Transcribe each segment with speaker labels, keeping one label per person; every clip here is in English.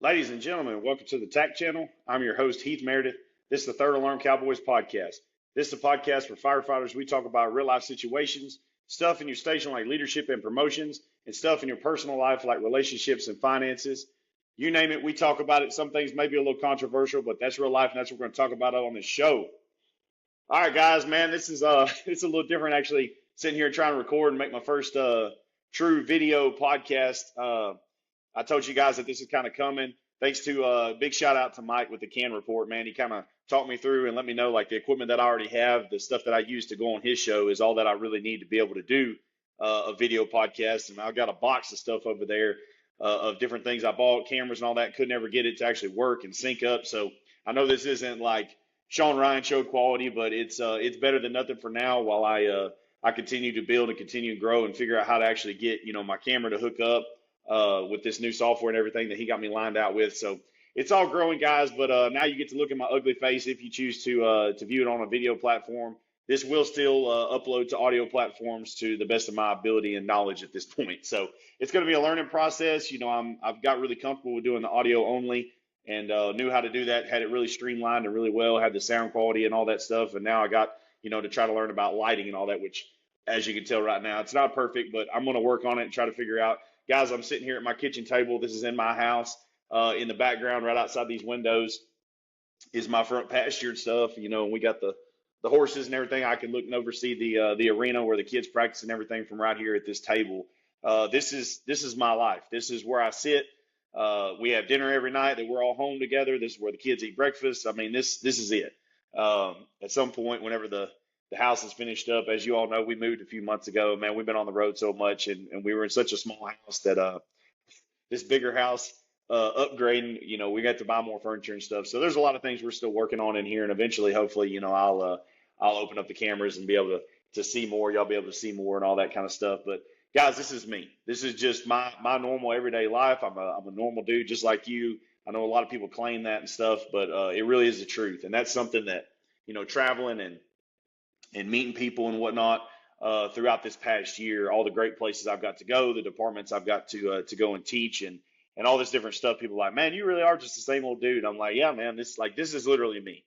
Speaker 1: Ladies and gentlemen, welcome to the TAC channel. I'm your host, Heath Meredith. This is the Third Alarm Cowboys podcast. This is a podcast for firefighters. We talk about real life situations, stuff in your station like leadership and promotions, and stuff in your personal life like relationships and finances. You name it, we talk about it. Some things may be a little controversial, but that's real life, and that's what we're going to talk about on this show. All right, guys, man, this is it's a little different actually. Sitting here trying to record and make my first true video podcast. I told you guys that this is kind of coming. Thanks to big shout out to Mike with the Can Report, man. He kind of talked me through and let me know like the equipment that I already have, the stuff that I use to go on his show is all that I really need to be able to do a video podcast. And I've got a box of stuff over there of different things I bought, cameras and all that. Could never get it to actually work and sync up. So I know this isn't like Sean Ryan show quality, but it's better than nothing for now while I continue to build and continue to grow and figure out how to actually get my camera to hook up with this new software and everything that he got me lined out with. So it's all growing, guys. But now you get to look at my ugly face if you choose to view it on a video platform. This will still upload to audio platforms to the best of my ability and knowledge at this point. So it's going to be a learning process. I've got really comfortable with doing the audio only and knew how to do that. Had it really streamlined and really well. Had the sound quality and all that stuff. And now I got to try to learn about lighting and all that, which, as you can tell right now, it's not perfect, but I'm going to work on it and try to figure out. Guys, I'm sitting here at my kitchen table. This is in my house. In the background, right outside these windows, is my front pasture and stuff. And we got the horses and everything. I can look and oversee the arena where the kids practice and everything from right here at this table. This is my life. This is where I sit. We have dinner every night that we're all home together. This is where the kids eat breakfast. I mean, this is it. At some point, whenever the house is finished up, as you all know, we moved a few months ago. Man, we've been on the road so much, and we were in such a small house that this bigger house upgrading, we got to buy more furniture and stuff. So there's a lot of things we're still working on in here, and eventually, hopefully, I'll open up the cameras and be able to see more. Y'all be able to see more and all that kind of stuff. But guys, this is me. This is just my normal everyday life. I'm a normal dude just like you. I know a lot of people claim that and stuff, but it really is the truth, and that's something that traveling and meeting people and whatnot throughout this past year, all the great places I've got to go, the departments I've got to go and teach, and all this different stuff. People are like, man, you really are just the same old dude. I'm like, yeah, man, this is literally me,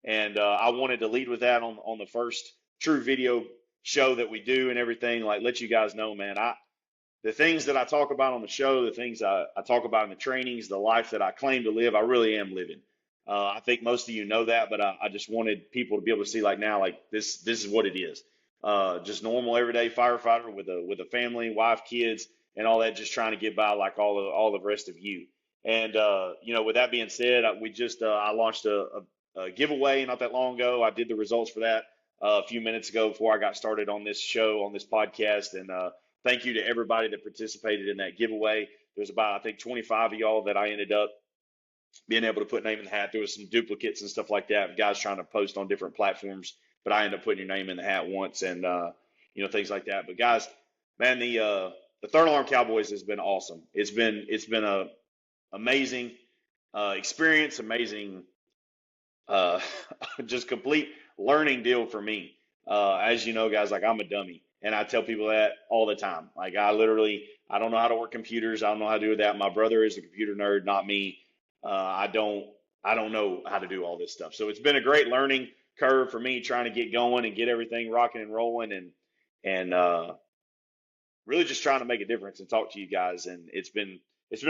Speaker 1: and I wanted to lead with that on the first true video show that we do and everything. Like, let you guys know, man, the things that I talk about on the show, the things I talk about in the trainings, the life that I claim to live, I really am living. I think most of you know that, but I just wanted people to be able to see like now, like this is what it is. Just normal everyday firefighter with a family, wife, kids, and all that, just trying to get by like all the rest of you. And with that being said, I launched a giveaway not that long ago. I did the results for that a few minutes ago before I got started on this show, on this podcast. And thank you to everybody that participated in that giveaway. There's about, I think, 25 of y'all that I ended up being able to put name in the hat. There was some duplicates and stuff like that. Guys trying to post on different platforms, but I ended up putting your name in the hat once and things like that. But guys, man, the Third Alarm Cowboys has been awesome. It's been a amazing experience, amazing just complete learning deal for me. As you know, guys, like I'm a dummy, and I tell people that all the time. Like I don't know how to work computers. I don't know how to do that. My brother is a computer nerd, not me. I don't know how to do all this stuff. So it's been a great learning curve for me trying to get going and get everything rocking and rolling and really just trying to make a difference and talk to you guys. And it's been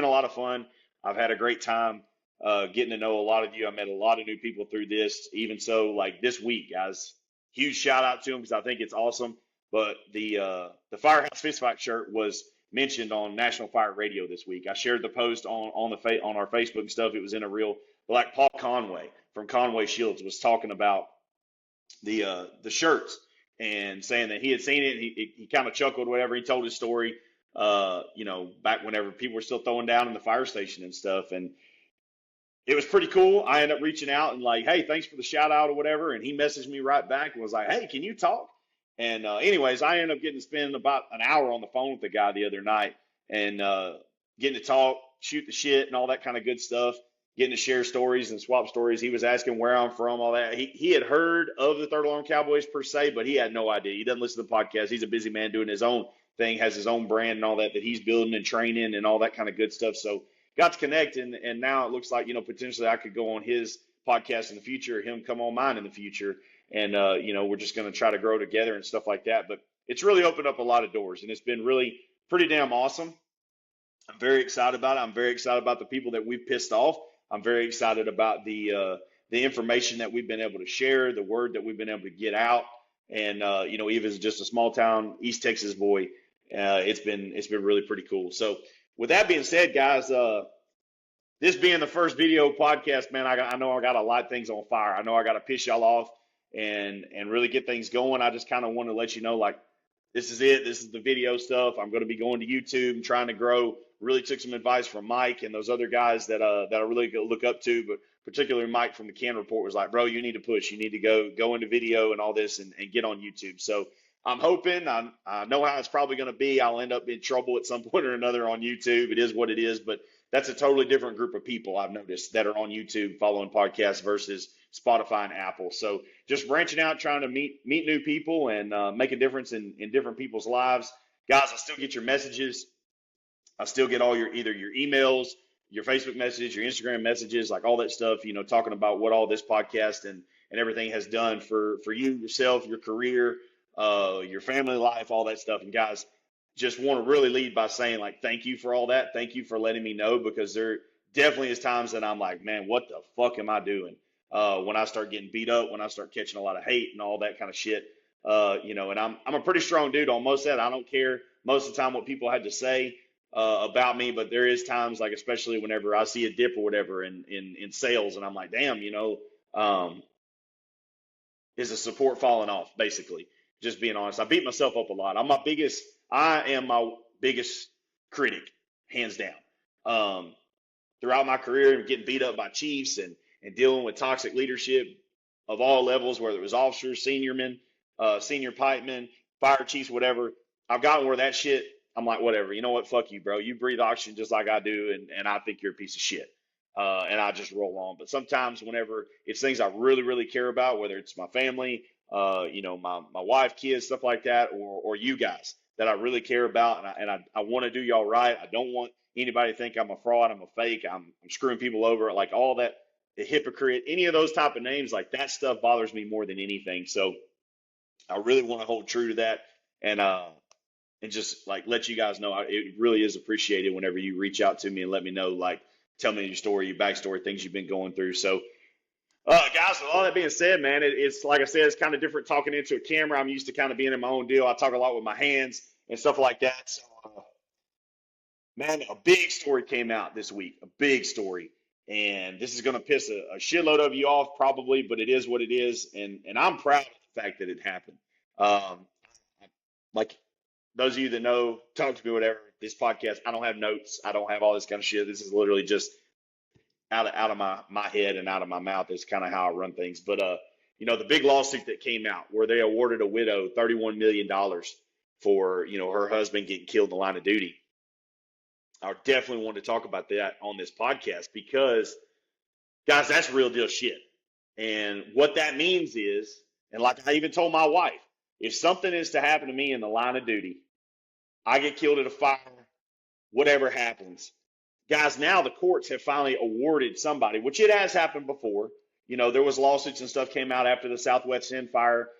Speaker 1: a lot of fun. I've had a great time getting to know a lot of you. I met a lot of new people through this. Even so, like this week, guys, huge shout out to them because I think it's awesome. But the Firehouse Fistfight shirt was mentioned on National Fire Radio this week. I shared the post on our Facebook and stuff. It was in a reel. Like Paul Conway from Conway Shields was talking about the shirts and saying that he had seen it. And he kind of chuckled, whatever. He told his story, back whenever people were still throwing down in the fire station and stuff. And it was pretty cool. I ended up reaching out and like, hey, thanks for the shout out or whatever. And he messaged me right back and was like, hey, can you talk? And anyways, I ended up getting to spend about an hour on the phone with the guy the other night and getting to talk, shoot the shit and all that kind of good stuff, getting to share stories and swap stories. He was asking where I'm from, all that. He had heard of the Third Alarm Cowboys per se, but he had no idea. He doesn't listen to the podcast. He's a busy man doing his own thing, has his own brand and all that he's building and training and all that kind of good stuff. So, got to connect, and now it looks like, potentially I could go on his podcast in the future, him come on mine in the future, and we're just going to try to grow together and stuff like that. But it's really opened up a lot of doors, and it's been really pretty damn awesome. I'm very excited about it. I'm very excited about the people that we've pissed off. I'm very excited about the information that we've been able to share, the word that we've been able to get out. And even as just a small town East Texas boy, it's been really pretty cool. So with that being said, guys, this being the first video podcast, man, I know I got a lot of things on fire. I know I got to piss y'all off and really get things going. I just kind of want to let you know, like, this is it. This is the video stuff. I'm going to be going to YouTube and trying to grow. Really took some advice from Mike and those other guys that I really look up to, but particularly Mike from the Can Report was like, bro, you need to push. You need to go into video and all this and get on YouTube. So I'm hoping, I know how it's probably going to be. I'll end up in trouble at some point or another on YouTube. It is what it is, but that's a totally different group of people I've noticed that are on YouTube following podcasts versus Spotify and Apple. So just branching out, trying to meet new people and make a difference in different people's lives. Guys, I still get your messages. I still get all either your emails, your Facebook messages, your Instagram messages, like all that stuff, talking about what all this podcast and everything has done for you, yourself, your career, your family life, all that stuff. And guys, just want to really lead by saying, like, thank you for all that. Thank you for letting me know, because there definitely is times that I'm like, man, what the fuck am I doing? When I start getting beat up, when I start catching a lot of hate and all that kind of shit, and I'm a pretty strong dude on most of that. I don't care most of the time what people had to say about me, but there is times, like, especially whenever I see a dip or whatever in sales, and I'm like, damn, is the support falling off? Basically, just being honest. I beat myself up a lot. I am my biggest critic, hands down. Throughout my career, getting beat up by chiefs and dealing with toxic leadership of all levels, whether it was officers, senior pipemen, fire chiefs, whatever. I've gotten where that shit, I'm like, whatever, you know what, fuck you, bro. You breathe oxygen just like I do, and I think you're a piece of shit. And I just roll on. But sometimes whenever it's things I really, really care about, whether it's my family, my wife, kids, stuff like that, or you guys that I really care about, and I want to do y'all right. I don't want anybody to think I'm a fraud, I'm a fake, I'm screwing people over, like all that, a hypocrite, any of those type of names, like that stuff bothers me more than anything. So I really want to hold true to that, and just like let you guys know, it really is appreciated whenever you reach out to me and let me know, like, tell me your story, your backstory, things you've been going through. So guys, with all that being said, man, it's like I said, it's kind of different talking into a camera. I'm used to kind of being in my own deal. I talk a lot with my hands and stuff like that. So, man, a big story came out this week, a big story. And this is going to piss a shitload of you off probably, but it is what it is. And I'm proud of the fact that it happened. Um, like those of you that know, talk to me, whatever, this podcast, I don't have notes. I don't have all this kind of shit. This is literally just out of my head and out of my mouth. Is kind of how I run things. But the big lawsuit that came out where they awarded a widow $31 million for her husband getting killed in the line of duty. I definitely want to talk about that on this podcast because, guys, that's real deal shit. And what that means is, and like I even told my wife, if something is to happen to me in the line of duty, I get killed at a fire, whatever happens, guys, now the courts have finally awarded somebody, which it has happened before. There was lawsuits and stuff came out after the Southwest End fire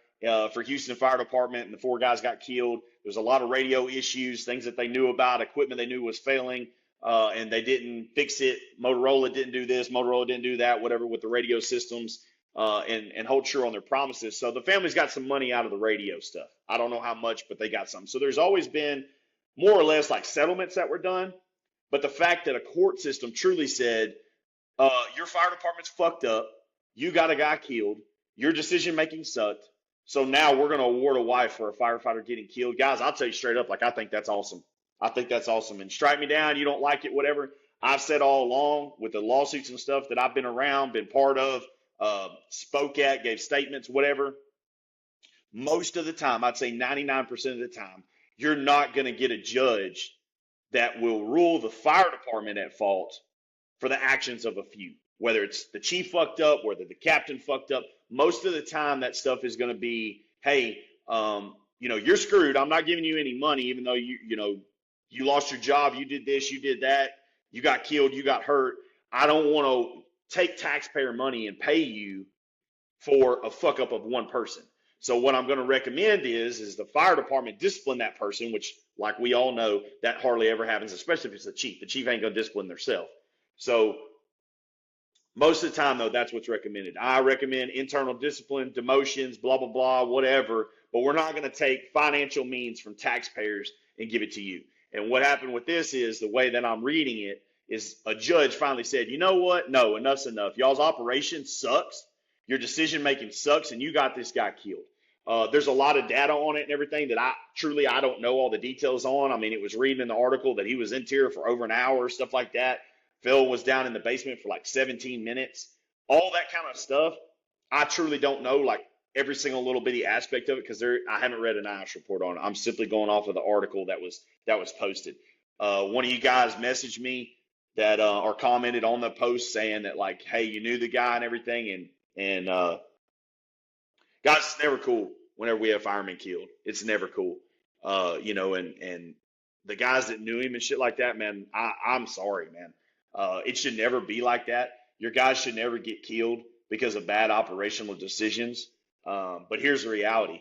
Speaker 1: for Houston Fire Department, and the 4 guys got killed. There's a lot of radio issues, things that they knew about, equipment they knew was failing, and they didn't fix it. Motorola didn't do this, Motorola didn't do that, whatever, with the radio systems, and hold true on their promises. So the family's got some money out of the radio stuff. I don't know how much, but they got some. So there's always been more or less like settlements that were done. But the fact that a court system truly said, your fire department's fucked up, you got a guy killed, your decision making sucked, so now we're going to award a wife for a firefighter getting killed. Guys, I'll tell you straight up, like, I think that's awesome. I think that's awesome. And strike me down, you don't like it, whatever. I've said all along with the lawsuits and stuff that I've been around, been part of, spoke at, gave statements, whatever. Most of the time, I'd say 99% of the time, you're not going to get a judge that will rule the fire department at fault for the actions of a few. Whether it's the chief fucked up, whether the captain fucked up, most of the time that stuff is going to be, hey, you're screwed. I'm not giving you any money, even though you lost your job, you did this, you did that. You got killed, you got hurt. I don't want to take taxpayer money and pay you for a fuck up of one person. So what I'm going to recommend is the fire department discipline that person, which, like we all know, that hardly ever happens, especially if it's the chief. The chief ain't going to discipline themselves. So most of the time, though, that's what's recommended. I recommend internal discipline, demotions, blah, blah, blah, whatever, but we're not going to take financial means from taxpayers and give it to you. And what happened with this is, the way that I'm reading it, is a judge finally said, you know what? No, enough's enough. Y'all's operation sucks. Your decision making sucks, and you got this guy killed. There's a lot of data on it and everything that I don't know all the details on. I mean, it was reading in the article that he was in here for over an hour, stuff like that. Phil was down in the basement for like 17 minutes. All that kind of stuff, I truly don't know, like every single little bitty aspect of it, because I haven't read an IAS report on it. I'm simply going off of the article that was posted. One of you guys messaged me that or commented on the post saying that, like, hey, you knew the guy and everything, and guys, it's never cool whenever we have firemen killed. It's never cool. And the guys that knew him and shit like that, man, I'm sorry, man. It should never be like that. Your guys should never get killed because of bad operational decisions. But here's the reality.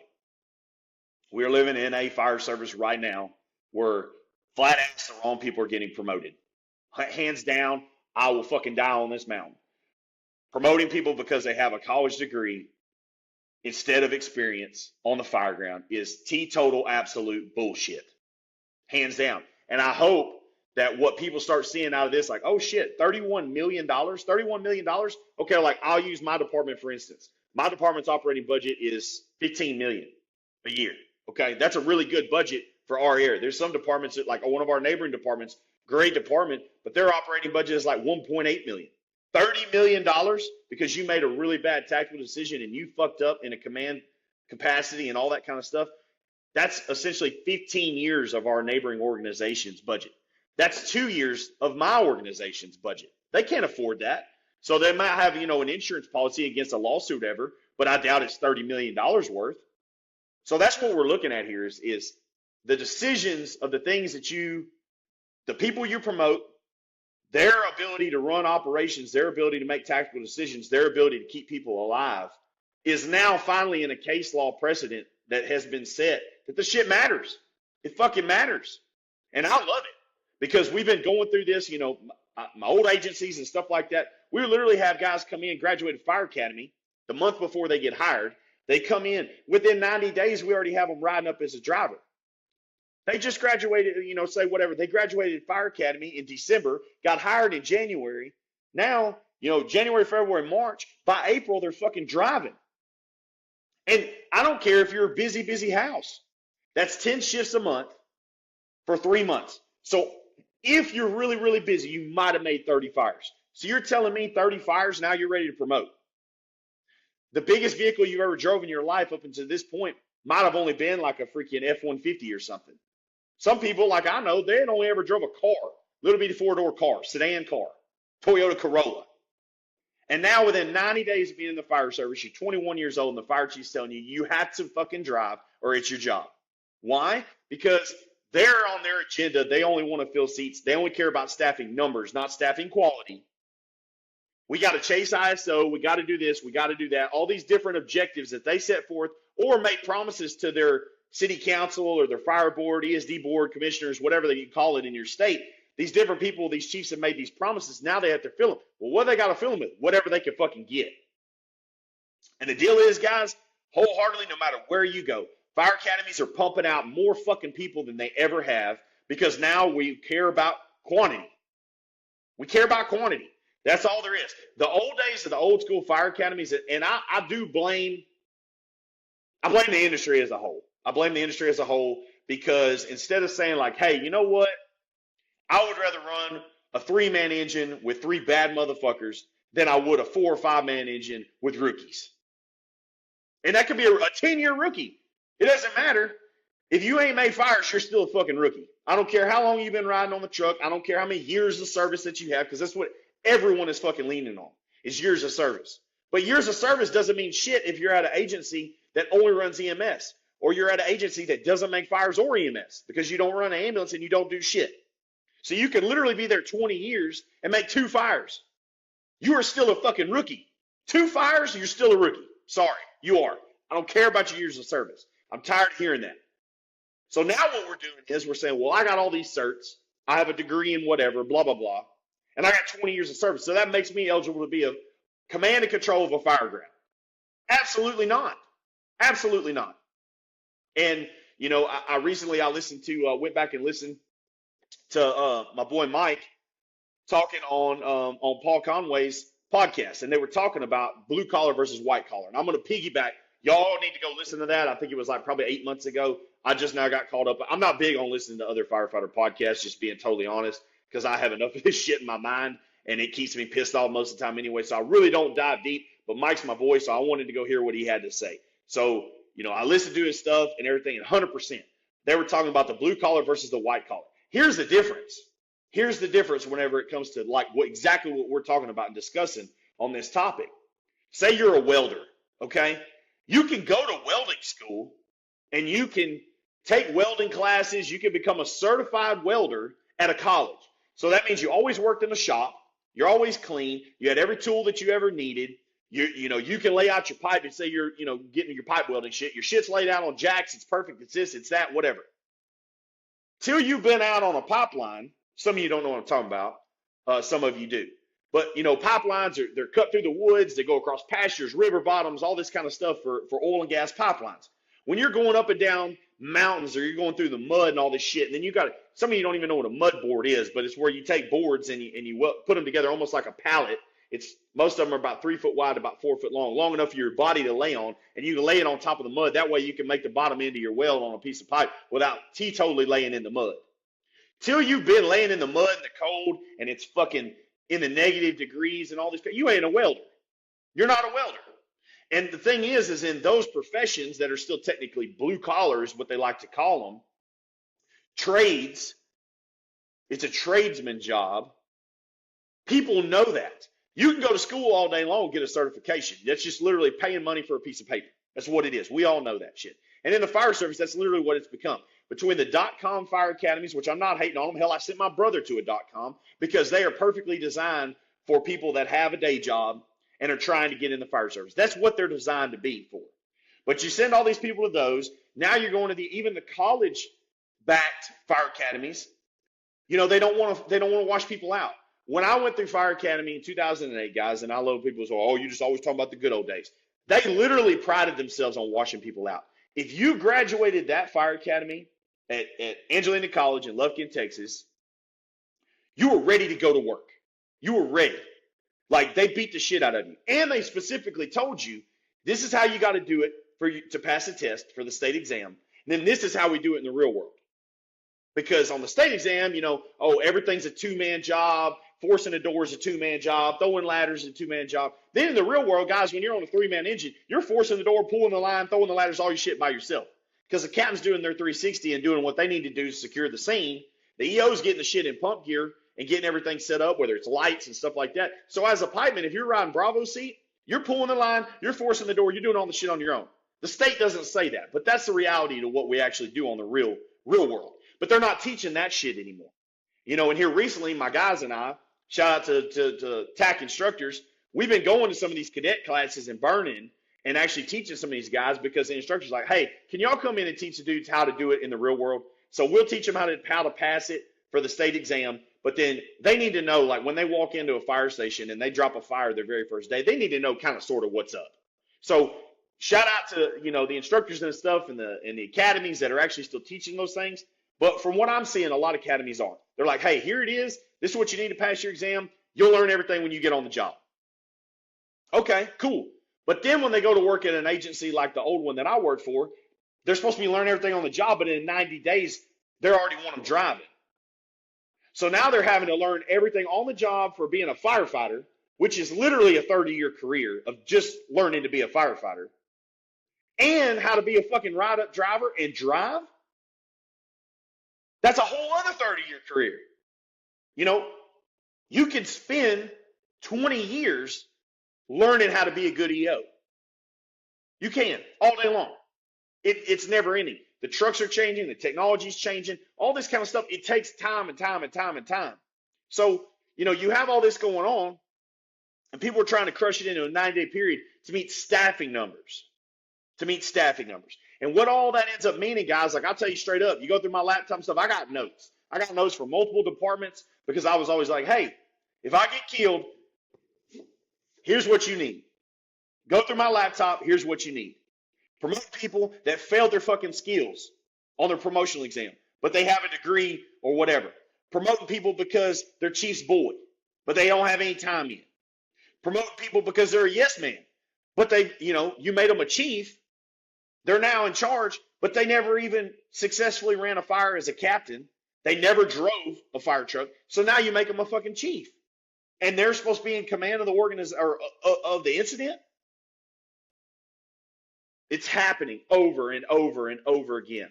Speaker 1: We're living in a fire service right now where flat ass the wrong people are getting promoted. Hands down, I will fucking die on this mountain. Promoting people because they have a college degree instead of experience on the fire ground is teetotal absolute bullshit. Hands down. And I hope that what people start seeing out of this, like, oh shit, $31 million? $31 million? Okay, like, I'll use my department for instance. My department's operating budget is $15 million a year. Okay, that's a really good budget for our area. There's some departments that, like one of our neighboring departments, great department, but their operating budget is like $1.8 million. $30 million because you made a really bad tactical decision and you fucked up in a command capacity and all that kind of stuff. That's essentially 15 years of our neighboring organization's budget. That's 2 years of my organization's budget. They can't afford that. So they might have, an insurance policy against a lawsuit ever, but I doubt it's $30 million worth. So that's what we're looking at here is the decisions of the things that the people you promote, their ability to run operations, their ability to make tactical decisions, their ability to keep people alive is now finally in a case law precedent that has been set that the shit matters. It fucking matters. And I love it because we've been going through this, my old agencies and stuff like that. We literally have guys come in, graduated fire academy the month before they get hired. They come in within 90 days. We already have them riding up as a driver. They just graduated, say whatever. They graduated fire academy in December, got hired in January. Now, January, February, March, by April, they're fucking driving. And I don't care if you're a busy, busy house. That's 10 shifts a month for 3 months. So if you're really, really busy, you might have made 30 fires. So you're telling me 30 fires, now you're ready to promote. The biggest vehicle you've ever drove in your life up until this point might have only been like a freaking F-150 or something. Some people, like I know, they had only ever drove a car, little bitty four-door car, sedan car, Toyota Corolla. And now within 90 days of being in the fire service, you're 21 years old and the fire chief's telling you, you have to fucking drive or it's your job. Why? Because they're on their agenda. They only want to fill seats. They only care about staffing numbers, not staffing quality. We got to chase ISO. We got to do this. We got to do that. All these different objectives that they set forth or make promises to their city council or their fire board, ESD board, commissioners, whatever you call it in your state. These different people, these chiefs have made these promises. Now they have to fill them. Well, what do they got to fill them with? Whatever they can fucking get. And the deal is, guys, wholeheartedly, no matter where you go, fire academies are pumping out more fucking people than they ever have because now we care about quantity. We care about quantity. That's all there is. The old days of the old school fire academies, and I blame the industry as a whole. I blame the industry as a whole because instead of saying like, hey, you know what? I would rather run a 3-man engine with 3 bad motherfuckers than I would a 4 or 5-man engine with rookies. And that could be a 10-year rookie. It doesn't matter. If you ain't made fires, you're still a fucking rookie. I don't care how long you've been riding on the truck. I don't care how many years of service that you have because that's what everyone is fucking leaning on is years of service. But years of service doesn't mean shit if you're at an agency that only runs EMS. Or you're at an agency that doesn't make fires or EMS because you don't run an ambulance and you don't do shit. So you can literally be there 20 years and make 2 fires. You are still a fucking rookie. 2 fires, you're still a rookie. Sorry, you are. I don't care about your years of service. I'm tired of hearing that. So now what we're doing is we're saying, well, I got all these certs. I have a degree in whatever, blah, blah, blah. And I got 20 years of service. So that makes me eligible to be a command and control of a fire ground. Absolutely not. Absolutely not. And, you know, I recently went back and listened to my boy Mike talking on Paul Conway's podcast. And they were talking about blue collar versus white collar. And I'm going to piggyback. Y'all need to go listen to that. I think it was like probably 8 months ago. I just now got caught up. I'm not big on listening to other firefighter podcasts, just being totally honest, because I have enough of this shit in my mind and it keeps me pissed off most of the time anyway. So I really don't dive deep, but Mike's my boy, so I wanted to go hear what he had to say. So, you know, I listened to his stuff and everything, and 100%. They were talking about the blue collar versus the white collar. Here's the difference. Here's the difference whenever it comes to like exactly what we're talking about and discussing on this topic. Say you're a welder, okay? You can go to welding school and you can take welding classes. You can become a certified welder at a college. So that means you always worked in a shop. You're always clean. You had every tool that you ever needed. You can lay out your pipe and say you're, getting your pipe welding shit. Your shit's laid out on jacks. It's perfect. It's this, it's that, whatever. Till you've been out on a pipeline. Some of you don't know what I'm talking about. Some of you do. But, pipelines, they're cut through the woods. They go across pastures, river bottoms, all this kind of stuff for oil and gas pipelines. When you're going up and down mountains or you're going through the mud and all this shit, and then some of you don't even know what a mud board is, but it's where you take boards and you put them together almost like a pallet. Most of them are about 3 foot wide, about 4 foot long enough for your body to lay on, and you can lay it on top of the mud. That way you can make the bottom end of your weld on a piece of pipe without teetotally laying in the mud. Till you've been laying in the mud and the cold and it's fucking in the negative degrees and all this, you ain't a welder. You're not a welder. And the thing is in those professions that are still technically blue collars, what they like to call them, trades, it's a tradesman job. People know that. You can go to school all day long and get a certification. That's just literally paying money for a piece of paper. That's what it is. We all know that shit. And in the fire service, that's literally what it's become. Between the .com fire academies, which I'm not hating on them. Hell, I sent my brother to a .com because they are perfectly designed for people that have a day job and are trying to get in the fire service. That's what they're designed to be for. But you send all these people to those. Now you're going to even the college-backed fire academies. They don't want to wash people out. When I went through fire academy in 2008, guys, and I love people who say, "Oh, you just always talking about the good old days." They literally prided themselves on washing people out. If you graduated that fire academy at Angelina College in Lufkin, Texas, you were ready to go to work. You were ready. Like, they beat the shit out of you. And they specifically told you, this is how you got to do it for you to pass the test for the state exam. And then this is how we do it in the real world. Because on the state exam, everything's a two-man job. Forcing a door is a two-man job. Throwing ladders is a two-man job. Then in the real world, guys, when you're on a three-man engine, you're forcing the door, pulling the line, throwing the ladders, all your shit by yourself. Because the captain's doing their 360 and doing what they need to do to secure the scene. The EO's getting the shit in pump gear and getting everything set up, whether it's lights and stuff like that. So as a pipeman, if you're riding Bravo's seat, you're pulling the line, you're forcing the door, you're doing all the shit on your own. The state doesn't say that, but that's the reality to what we actually do on the real world. But they're not teaching that shit anymore. And here recently, my guys and I, shout out to TAC instructors, we've been going to some of these cadet classes in Vernon and actually teaching some of these guys because the instructor's like, "Hey, can y'all come in and teach the dudes how to do it in the real world?" So we'll teach them how to pass it for the state exam. But then they need to know, like, when they walk into a fire station and they drop a fire their very first day, they need to know kind of sort of what's up. So shout out to, the instructors and stuff and the academies that are actually still teaching those things. But from what I'm seeing, a lot of academies aren't. They're like, "Hey, here it is. This is what you need to pass your exam. You'll learn everything when you get on the job." Okay, cool. But then when they go to work at an agency like the old one that I worked for, they're supposed to be learning everything on the job, but in 90 days, they already want them driving. So now they're having to learn everything on the job for being a firefighter, which is literally a 30-year career of just learning to be a firefighter, and how to be a fucking ride-up driver and drive. That's a whole other 30-year career. You can spend 20 years learning how to be a good EO. You can, all day long. It's never ending. The trucks are changing. The technology's changing. All this kind of stuff. It takes time and time and time and time. So, you have all this going on, and people are trying to crush it into a 9-day period to meet staffing numbers. And what all that ends up meaning, guys, like I'll tell you straight up, you go through my laptop and stuff, I got notes. I got notes for multiple departments because I was always like, hey, if I get killed, here's what you need. Go through my laptop, here's what you need. Promote people that failed their fucking skills on their promotional exam, but they have a degree or whatever. Promoting people because they're chief's boy, but they don't have any time yet. Promoting people because they're a yes man, but they, you made them a chief. They're now in charge, but they never even successfully ran a fire as a captain. They never drove a fire truck. So now you make them a fucking chief. And they're supposed to be in command of the of the incident. It's happening over and over and over again.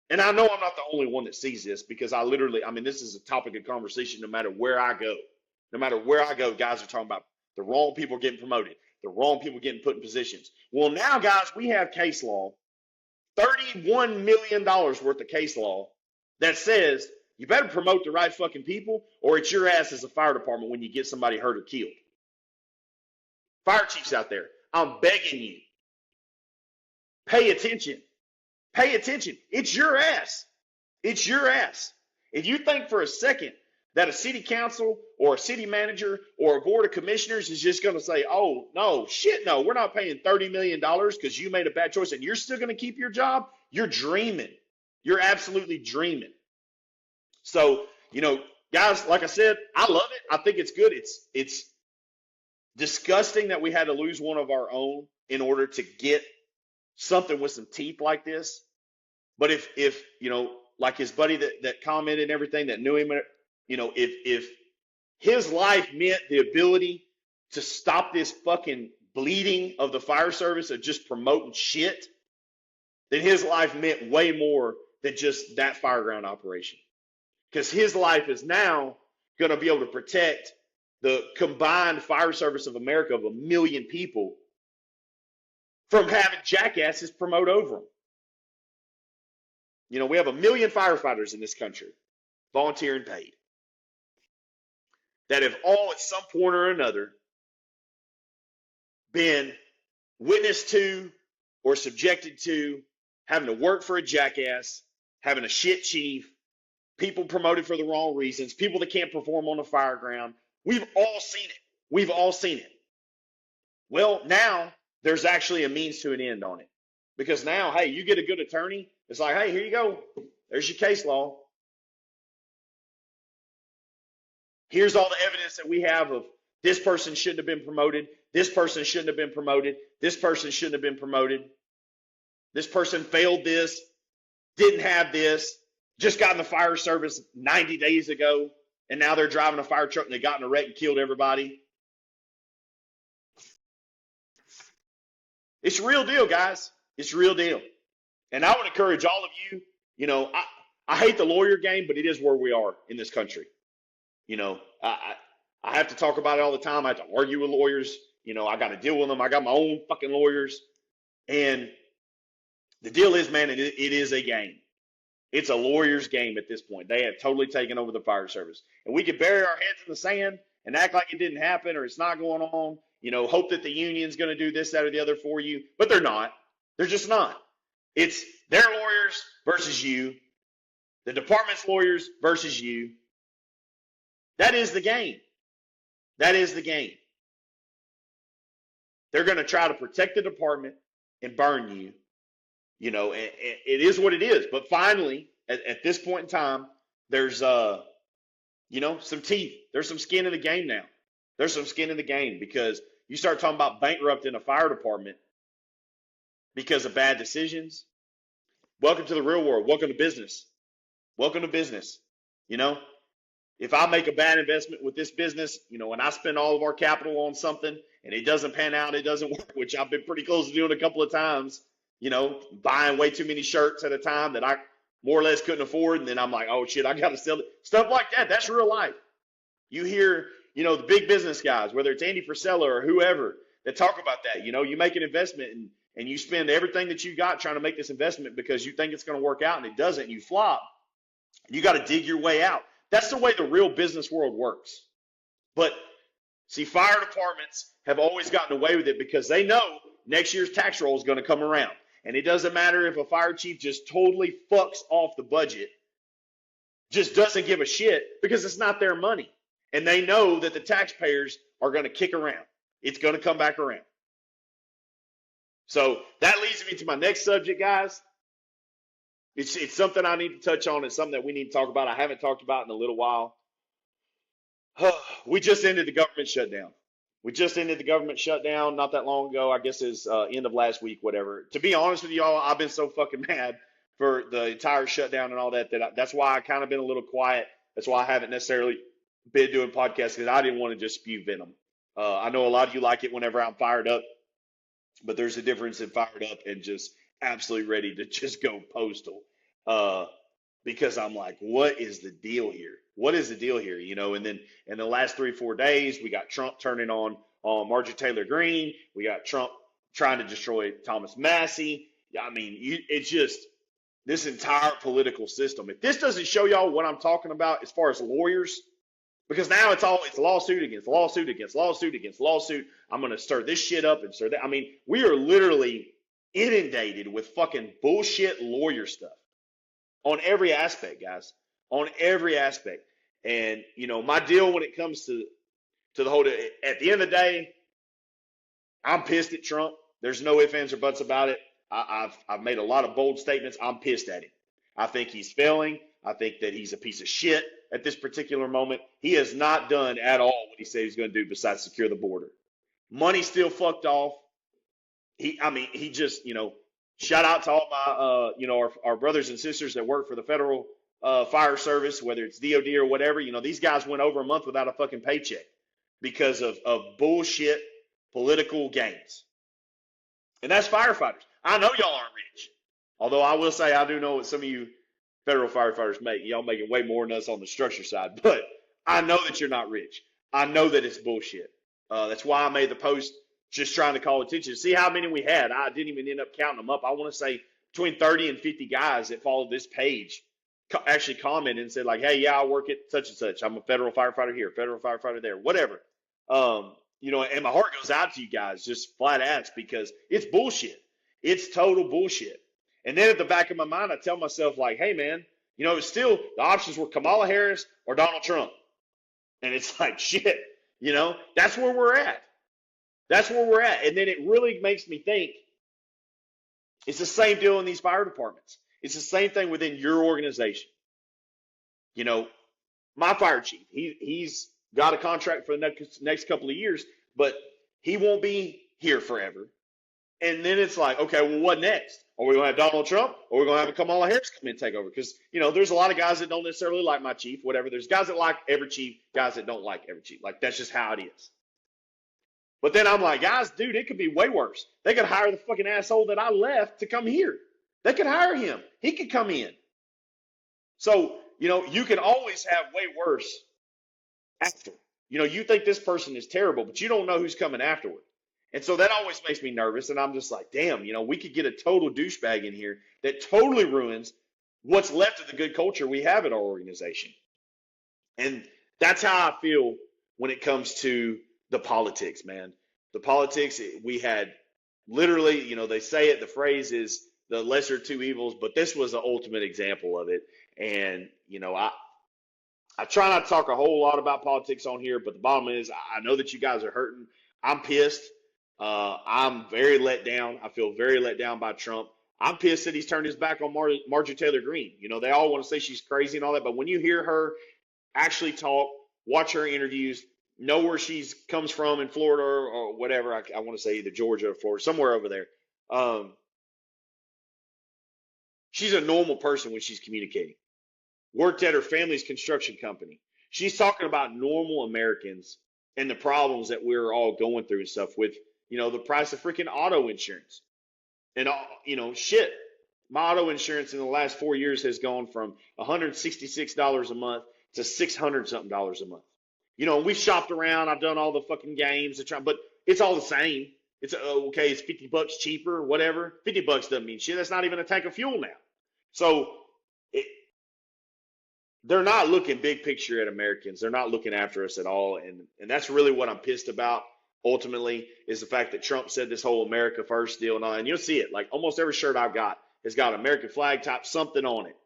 Speaker 1: And I know I'm not the only one that sees this because this is a topic of conversation no matter where I go. No matter where I go, guys are talking about the wrong people getting promoted, the wrong people getting put in positions. Well, now, guys, we have case law, $31 million worth of case law that says you better promote the right fucking people or it's your ass as a fire department when you get somebody hurt or killed. Fire chiefs out there, I'm begging you. Pay attention. Pay attention. It's your ass. It's your ass. If you think for a second that a city council or a city manager or a board of commissioners is just going to say, oh, no, shit, no, we're not paying $30 million because you made a bad choice and you're still going to keep your job, you're dreaming. You're absolutely dreaming. So, guys, like I said, I love it. I think it's good. It's disgusting that we had to lose one of our own in order to get something with some teeth like this. But if like his buddy that commented and everything that knew him, if his life meant the ability to stop this fucking bleeding of the fire service of just promoting shit, then his life meant way more than just that fireground operation. Because his life is now going to be able to protect the combined fire service of America of 1 million people from having jackasses promote over them. We have 1 million firefighters in this country, volunteer and paid, that have all at some point or another been witness to or subjected to having to work for a jackass, having a shit chief, people promoted for the wrong reasons, people that can't perform on the fire ground. We've all seen it. We've all seen it. Well, now there's actually a means to an end on it. Because now, hey, you get a good attorney, it's like, hey, here you go. There's your case law. Here's all the evidence that we have of this person shouldn't have been promoted. This person shouldn't have been promoted. This person shouldn't have been promoted. This person failed this, didn't have this, just got in the fire service 90 days ago, and now they're driving a fire truck and they got in a wreck and killed everybody. It's a real deal, guys. It's a real deal. And I would encourage all of you, I hate the lawyer game, but it is where we are in this country. I have to talk about it all the time. I have to argue with lawyers. I got to deal with them. I got my own fucking lawyers. And the deal is, man, it is a game. It's a lawyer's game at this point. They have totally taken over the fire service. And we could bury our heads in the sand and act like it didn't happen or it's not going on. Hope that the union's going to do this, that, or the other for you. But they're not. They're just not. It's their lawyers versus you. The department's lawyers versus you. That is the game. That is the game. They're going to try to protect the department and burn you. And it is what it is. But finally, at this point in time, there's some teeth. There's some skin in the game now. There's some skin in the game because you start talking about bankrupting a fire department because of bad decisions. Welcome to the real world. Welcome to business. Welcome to business. If I make a bad investment with this business, and I spend all of our capital on something and it doesn't pan out, it doesn't work, which I've been pretty close to doing a couple of times, buying way too many shirts at a time that I more or less couldn't afford. And then I'm like, oh shit, I got to sell it. Stuff like that. That's real life. You hear, the big business guys, whether it's Andy Frisella or whoever, that talk about that. You make an investment and you spend everything that you got trying to make this investment because you think it's going to work out and it doesn't, and you flop, you got to dig your way out. That's the way the real business world works. But see, fire departments have always gotten away with it because they know next year's tax roll is going to come around. And it doesn't matter if a fire chief just totally fucks off the budget, just doesn't give a shit, because it's not their money. And they know that the taxpayers are going to kick around. It's going to come back around. So that leads me to my next subject, guys. It's something I need to touch on. It's something that we need to talk about. I haven't talked about in a little while. We just ended the government shutdown. We just ended the government shutdown not that long ago. I guess it's end of last week, whatever. To be honest with y'all, I've been so fucking mad for the entire shutdown and all that that's why I kind of been a little quiet. That's why I haven't necessarily been doing podcasts, because I didn't want to just spew venom. I know a lot of you like it whenever I'm fired up, but there's a difference in fired up and just absolutely ready to just go postal. Because I'm like, what is the deal here? What is the deal here? And then in the last 3-4 days, we got Trump turning on Marjorie Taylor Greene. We got Trump trying to destroy Thomas Massie. I mean, it's just this entire political system. If this doesn't show y'all what I'm talking about as far as lawyers, because now it's lawsuit against lawsuit against lawsuit against lawsuit. I'm going to stir this shit up and stir that. I mean, we are literally inundated with fucking bullshit lawyer stuff on every aspect, guys, on every aspect. And, my deal when it comes to the whole, at the end of the day, I'm pissed at Trump. There's no ifs, ands, or buts about it. I've made a lot of bold statements. I'm pissed at him. I think he's failing. I think that he's a piece of shit at this particular moment. He has not done at all what he said he's going to do besides secure the border. Money still fucked off. He just, shout out to all my, our brothers and sisters that work for the federal fire service, whether it's DOD or whatever. These guys went over a month without a fucking paycheck because of bullshit political games. And that's firefighters. I know y'all aren't rich. Although I will say I do know what some of you federal firefighters make. Y'all making way more than us on the structure side. But I know that you're not rich. I know that it's bullshit. That's why I made the post just trying to call attention. See how many we had. I didn't even end up counting them up. I want to say between 30 and 50 guys that followed this page actually commented and said, like, hey, yeah, I work at such and such. I'm a federal firefighter here, federal firefighter there, whatever. And my heart goes out to you guys, just flat ass, because it's bullshit. It's total bullshit. And then at the back of my mind, I tell myself, like, hey, man, it's still the options were Kamala Harris or Donald Trump. And it's like, shit, that's where we're at. That's where we're at. And then it really makes me think it's the same deal in these fire departments. It's the same thing within your organization. My fire chief, he's got a contract for the next couple of years, but he won't be here forever. And then it's like, okay, well, what next? Are we going to have Donald Trump, or are we going to have Kamala Harris come in and take over? Because, there's a lot of guys that don't necessarily like my chief, whatever. There's guys that like every chief, guys that don't like every chief. Like, that's just how it is. But then I'm like, guys, dude, it could be way worse. They could hire the fucking asshole that I left to come here. They could hire him. He could come in. So, you can always have way worse after. You think this person is terrible, but you don't know who's coming afterward. And so that always makes me nervous. And I'm just like, damn, we could get a total douchebag in here that totally ruins what's left of the good culture we have in our organization. And that's how I feel when it comes to the politics, man. The politics, we had literally, they say it, the phrase is the lesser two evils, but this was the ultimate example of it. And, I try not to talk a whole lot about politics on here, but the bottom is I know that you guys are hurting. I'm pissed. I'm very let down. I feel very let down by Trump. I'm pissed that he's turned his back on Marjorie Taylor Greene. They all want to say she's crazy and all that, but when you hear her actually talk, watch her interviews, know where she comes from in Florida or whatever, I want to say either Georgia or Florida, somewhere over there. She's a normal person when she's communicating. Worked at her family's construction company. She's talking about normal Americans and the problems that we're all going through and stuff with, the price of freaking auto insurance. And, shit, my auto insurance in the last 4 years has gone from $166 a month to $600 something a month. We shopped around. I've done all the fucking games, but it's all the same. It's okay. It's $50 cheaper, whatever. $50 doesn't mean shit. That's not even a tank of fuel now. So it, they're not looking big picture at Americans. They're not looking after us at all, and that's really what I'm pissed about. Ultimately, is the fact that Trump said this whole America First deal and all, and you'll see it. Like almost every shirt I've got has got American flag type something on it.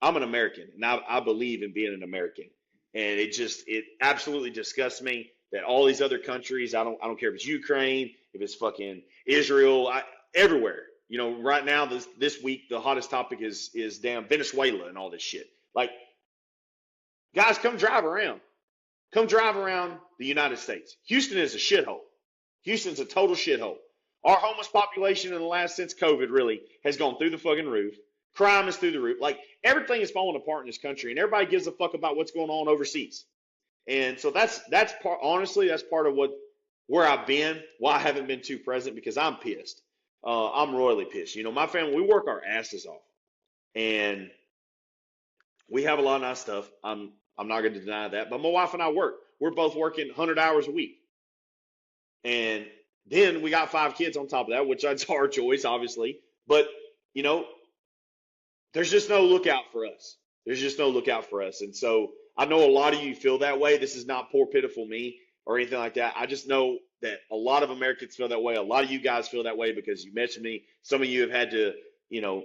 Speaker 1: I'm an American, and I believe in being an American, and it absolutely disgusts me that all these other countries. I don't care if it's Ukraine, if it's fucking Israel, everywhere. You know, right now this week the hottest topic is damn Venezuela and all this shit. Like, guys, come drive around the United States. Houston is a shithole. Houston's a total shithole. Our homeless population in the last since COVID really has gone through the fucking roof. Crime is through the roof. Like everything is falling apart in this country, and everybody gives a fuck about what's going on overseas. And so that's part. Honestly, that's part of where I've been. Why I haven't been too present because I'm pissed. I'm royally pissed. You know, my family we work our asses off, and we have a lot of nice stuff. I'm not going to deny that. But my wife and I work. We're both working 100 hours a week, and then we got 5 kids on top of that, which that's our choice, obviously. But you know, there's just no lookout for us. There's just no lookout for us. And so I know a lot of you feel that way. This is not poor, pitiful me or anything like that. I just know that a lot of Americans feel that way. A lot of you guys feel that way because you mentioned me. Some of you have had to, you know,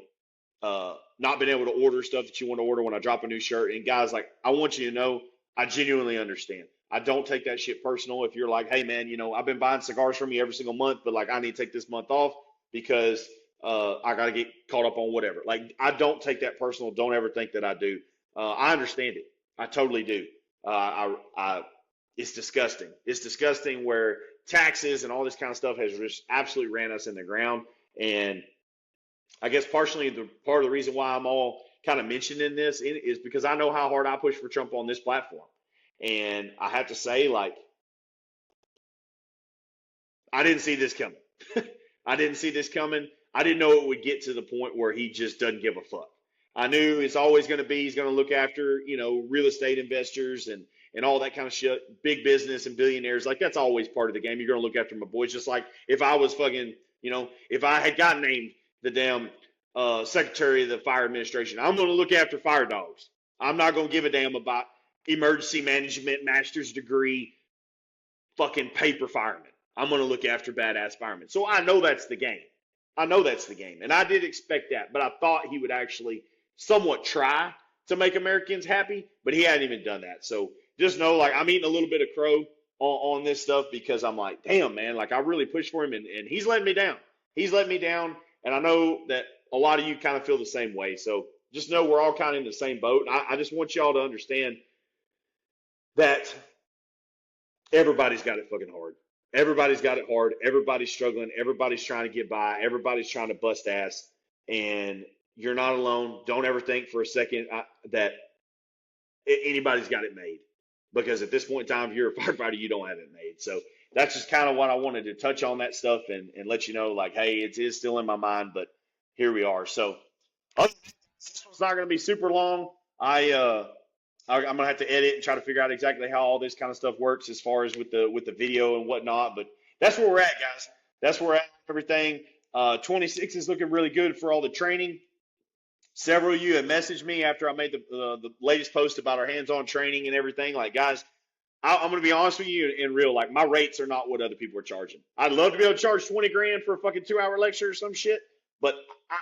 Speaker 1: not been able to order stuff that you want to order when I drop a new shirt. And guys, like, I want you to know, I genuinely understand. I don't take that shit personal. If you're like, hey man, you know, I've been buying cigars from you every single month, but like I need to take this month off because I got to get caught up on whatever. Like, I don't take that personal. Don't ever think that I do. I understand it. I totally do. It's disgusting. It's disgusting where taxes and all this kind of stuff has just absolutely ran us in the ground. And I guess partially the part of the reason why I'm all kind of mentioning this is because I know how hard I push for Trump on this platform. And I have to say, like, I didn't see this coming. I didn't see this coming. I didn't know it would get to the point where he just doesn't give a fuck. I knew it's always going to be he's going to look after, you know, real estate investors and all that kind of shit, big business and billionaires. Like that's always part of the game. You're going to look after my boys, just like if I was fucking, you know, if I had gotten named the damn secretary of the fire administration, I'm going to look after fire dogs. I'm not going to give a damn about emergency management master's degree fucking paper firemen. I'm going to look after badass firemen. So I know that's the game. I know that's the game. And I did expect that, but I thought he would actually somewhat try to make Americans happy, but he hadn't even done that. So just know, like, I'm eating a little bit of crow on this stuff because I'm like, damn, man, like I really pushed for him and he's letting me down. He's letting me down. And I know that a lot of you kind of feel the same way. So just know we're all kind of in the same boat. I just want y'all to understand that everybody's got it fucking hard. Everybody's got it hard. Everybody's struggling. Everybody's trying to get by. Everybody's trying to bust ass. And you're not alone. Don't ever think for a second that anybody's got it made. Because at this point in time, if you're a firefighter, you don't have it made. So that's just kind of what I wanted to touch on that stuff and let you know, like, hey, it is still in my mind, but here we are. So this one's not going to be super long. I'm gonna have to edit and try to figure out exactly how all this kind of stuff works as far as with the video and whatnot. But that's where we're at, guys. That's where we're at. Everything. 26 is looking really good for all the training. Several of you have messaged me after I made the latest post about our hands-on training and everything. Like, guys, I'm gonna be honest with you in real. Like, my rates are not what other people are charging. I'd love to be able to charge 20 grand for a fucking 2-hour lecture or some shit, but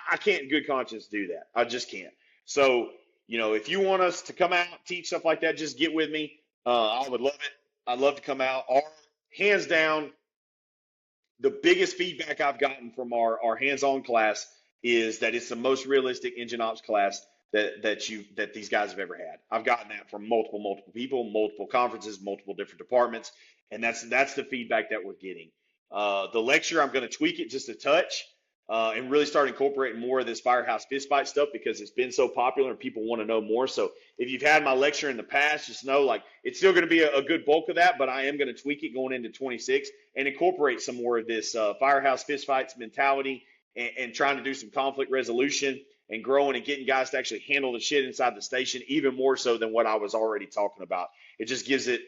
Speaker 1: I can't in good conscience do that. I just can't. So, you know, if you want us to come out, teach stuff like that, just get with me. I would love it. I'd love to come out. Hands down, the biggest feedback I've gotten from our hands-on class is that it's the most realistic engine ops class that these guys have ever had. I've gotten that from multiple people, multiple conferences, multiple different departments, and that's the feedback that we're getting. The lecture, I'm going to tweak it just a touch. And really start incorporating more of this firehouse fistfight stuff because it's been so popular and people want to know more. So if you've had my lecture in the past, just know like it's still going to be a good bulk of that, but I am going to tweak it going into 26 and incorporate some more of this firehouse fistfights mentality and trying to do some conflict resolution and growing and getting guys to actually handle the shit inside the station even more so than what I was already talking about. It just gives it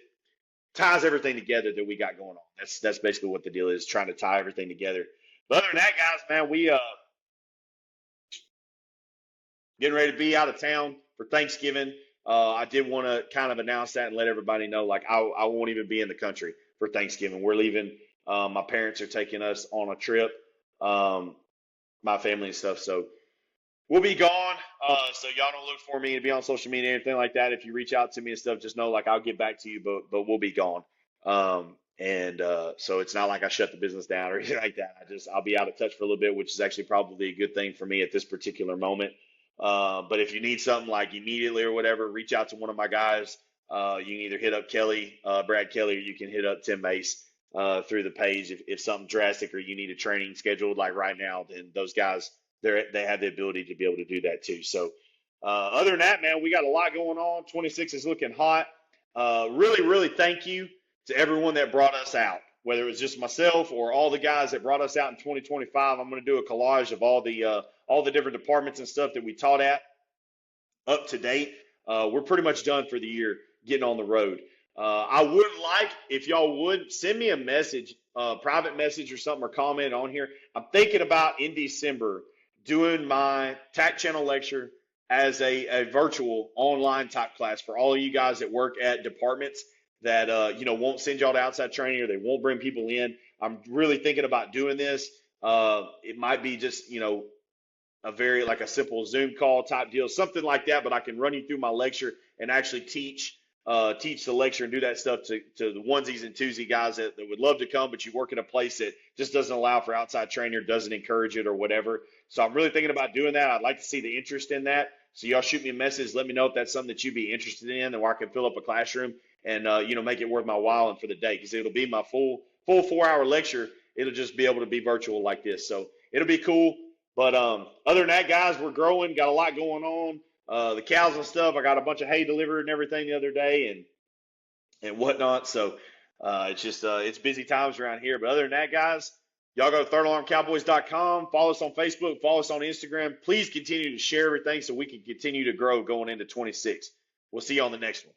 Speaker 1: ties everything together that we got going on. That's basically what the deal is, trying to tie everything together. But other than that, guys, man, we getting ready to be out of town for Thanksgiving. I did want to kind of announce that and let everybody know, like, I won't even be in the country for Thanksgiving. We're leaving. My parents are taking us on a trip, my family and stuff. So we'll be gone. So y'all don't look for me to be on social media or anything like that. If you reach out to me and stuff, just know, like, I'll get back to you, but we'll be gone. So it's not like I shut the business down or anything like that. I'll be out of touch for a little bit, which is actually probably a good thing for me at this particular moment. But if you need something like immediately or whatever, reach out to one of my guys. You can either hit up Kelly, Brad Kelly, or you can hit up Tim Mace through the page. If something drastic or you need a training scheduled like right now, then those guys, they have the ability to be able to do that too. So other than that, man, we got a lot going on. 26 is looking hot. Really, really thank you to everyone that brought us out, whether it was just myself or all the guys that brought us out in 2025. I'm going to do a collage of all the different departments and stuff that we taught at up to date. We're pretty much done for the year getting on the road. I would like, if y'all would, send me a message, private message or something, or comment on here. I'm thinking about in December doing my TAC channel lecture as a virtual online type class for all of you guys that work at departments that won't send y'all to outside training, or they won't bring people in. I'm really thinking about doing this. It might be just a very, like, a simple Zoom call type deal, something like that. But I can run you through my lecture and actually teach the lecture and do that stuff to the onesies and twosies guys that would love to come, but you work in a place that just doesn't allow for outside training or doesn't encourage it or whatever. So I'm really thinking about doing that. I'd like to see the interest in that. So y'all shoot me a message. Let me know if that's something that you'd be interested in, or I can fill up a classroom and make it worth my while and for the day, because it'll be my full 4-hour lecture. It'll just be able to be virtual like this. So it'll be cool. But other than that, guys, we're growing. Got a lot going on. The cows and stuff. I got a bunch of hay delivered and everything the other day and whatnot. So it's just it's busy times around here. But other than that, guys, y'all go to thirdAlarmCowboys.com. Follow us on Facebook. Follow us on Instagram. Please continue to share everything so we can continue to grow going into 26. We'll see you on the next one.